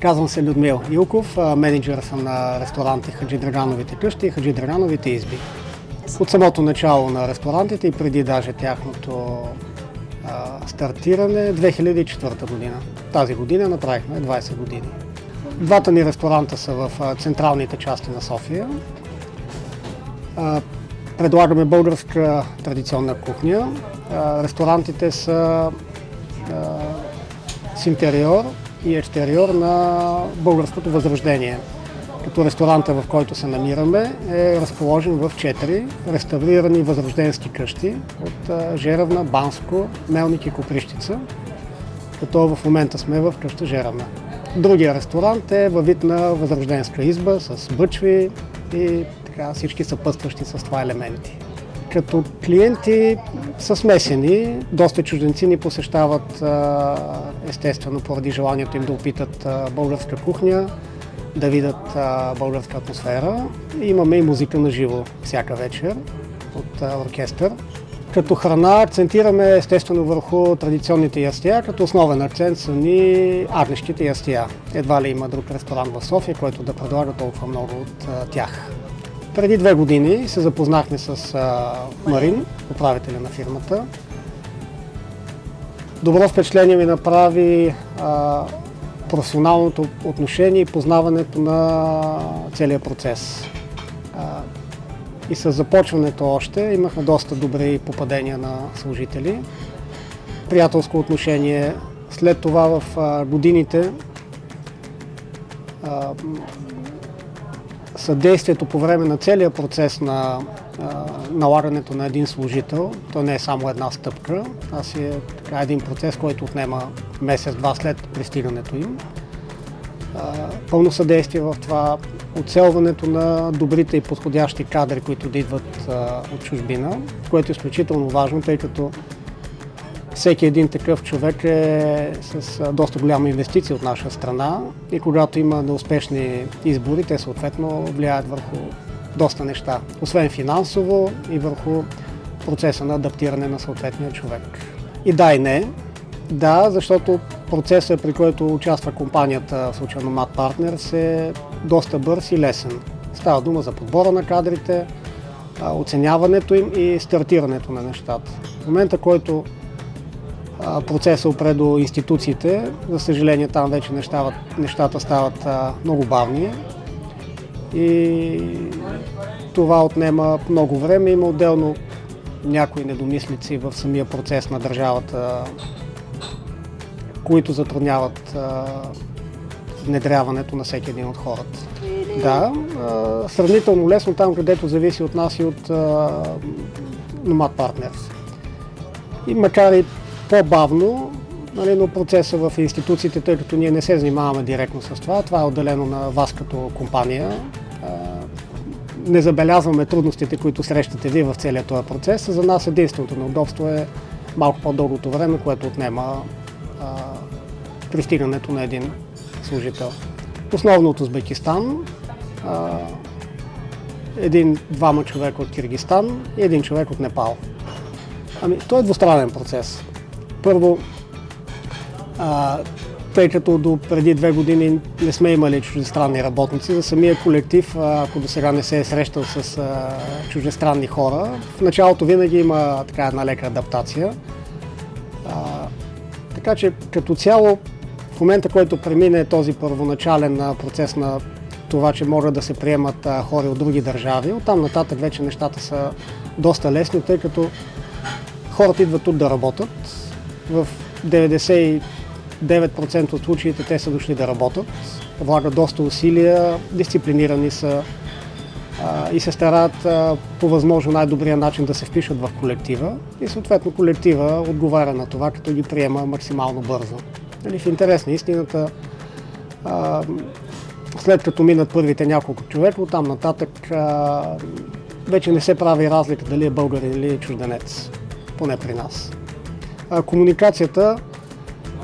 Казвам се Людмил Илков, менеджер съм на ресторанти Хаджи Драгановите къщи и Хаджи Драгановите изби. От самото начало на ресторантите и преди даже тяхното стартиране 2004 година. Тази година направихме 20 години. Двата ни ресторанта са в централните части на София. Предлагаме българска традиционна кухня. Ресторантите са с интериор и екстериор на българското възрождение. Като ресторанта, в който се намираме, е разположен в 4 реставрирани възрожденски къщи от Жеравна, Банско, Мелник и Коприщица, като в момента сме в къща Жеравна. Другия ресторант е във вид на възрожденска изба с бъчви и така, всички съпътстващи с това елементи. Като клиенти са смесени, доста чужденци ни посещават естествено поради желанието им да опитат българска кухня, да видят българска атмосфера. Имаме и музика на живо всяка вечер от оркестър. Като храна акцентираме естествено върху традиционните ястия, като основен акцент са ни агнешките ястия. Едва ли има друг ресторант в София, който да предлага толкова много от тях. Преди 2 години се запознахме с Марин, управителя на фирмата. Добро впечатление ми направи професионалното отношение и познаването на целия процес. И с започването още имахме доста добри попадения на служители. Приятелско отношение. След това в годините съдействието по време на целия процес на налагането на един служител, то не е само една стъпка, а си е един процес, който отнема месец-два след пристигането им. Пълно съдействие в това, оцелването на добрите и подходящи кадри, които да идват от чужбина, което е изключително важно, тъй като всеки един такъв човек е с доста голяма инвестиция от наша страна и когато има неуспешни избори, те съответно влияят върху доста неща, освен финансово и върху процеса на адаптиране на съответния човек. И да и не. Да, защото процесът, при който участва компанията, в случая Nomad Partners, е доста бърз и лесен. Става дума за подбора на кадрите, оценяването им и стартирането на нещата. В момента, който процесът опре до институциите, за съжаление там вече нещата стават много бавни и това отнема много време. Има отделно някои недомислици в самия процес на държавата, които затрудняват внедряването на всеки един от хората. Да, сравнително лесно там, където зависи от нас и от Nomad Partners. И макар и по-бавно, но процеса в институциите, тъй като ние не се занимаваме директно с това е отделено на вас като компания. Не забелязваме трудностите, които срещате вие в целия този процес. За нас единственото неудобство е малко по-дългото време, което отнема пристигането на един служител. Основно от Узбекистан, двама човека от Киргизстан и един човек от Непал. Той е двустранен процес. Първо, тъй като до преди 2 години не сме имали чуждестранни работници, за самия колектив, ако до сега не се е срещал с чуждестранни хора, в началото винаги има една лека адаптация. Така че като цяло, в момента, който премине този първоначален процес на това, че могат да се приемат хора от други държави, оттам нататък вече нещата са доста лесни, тъй като хората идват тук да работят. В 99% от случаите те са дошли да работят, влагат доста усилия, дисциплинирани са и се старат по възможно най-добрия начин да се впишат в колектива и съответно колектива отговаря на това, като ги приема максимално бързо. В интерес на истината, след като минат първите няколко човека, оттам нататък вече не се прави разлика дали е българин или чужденец, поне при нас. Комуникацията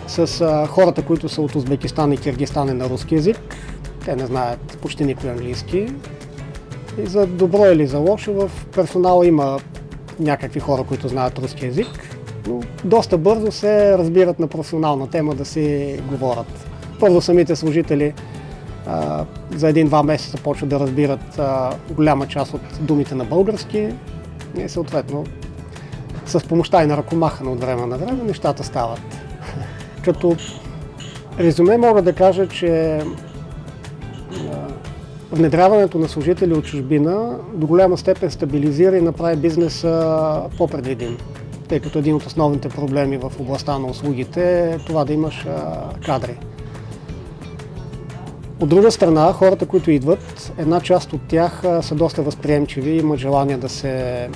с хората, които са от Узбекистан и Киргизстан е на руски език. Те не знаят почти никой английски. И за добро или за лошо в персонала има някакви хора, които знаят руски език, но доста бързо се разбират на професионална тема да си говорят. първо самите служители за 1-2 месеца почват да разбират голяма част от думите на български и съответно с помощта и на ръкомахане от време на време нещата стават. Като резюме мога да кажа, че внедряването на служители от чужбина до голяма степен стабилизира и направи бизнеса по-предвидим, тъй като един от основните проблеми в областта на услугите е това да имаш кадри. От друга страна, хората, които идват, една част от тях са доста възприемчиви, имат желание да се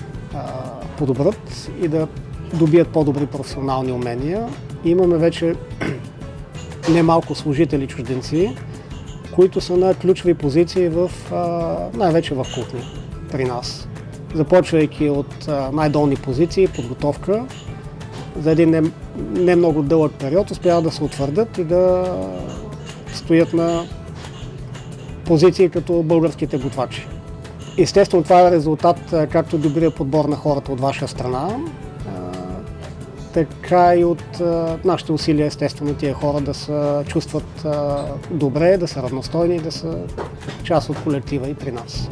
подобрят и да добият по-добри професионални умения. И имаме вече немалко служители чужденци, които са на ключови позиции най-вече в кухня при нас. Започвайки от най-долни позиции, подготовка, за един не много дълъг период успяват да се утвърдят и да стоят на позиции като българските готвачи. Естествено, това е резултат както добрия подбор на хората от ваша страна, така и от нашите усилия, естествено, тия хора да се чувстват добре, да са равностойни и да са част от колектива и при нас.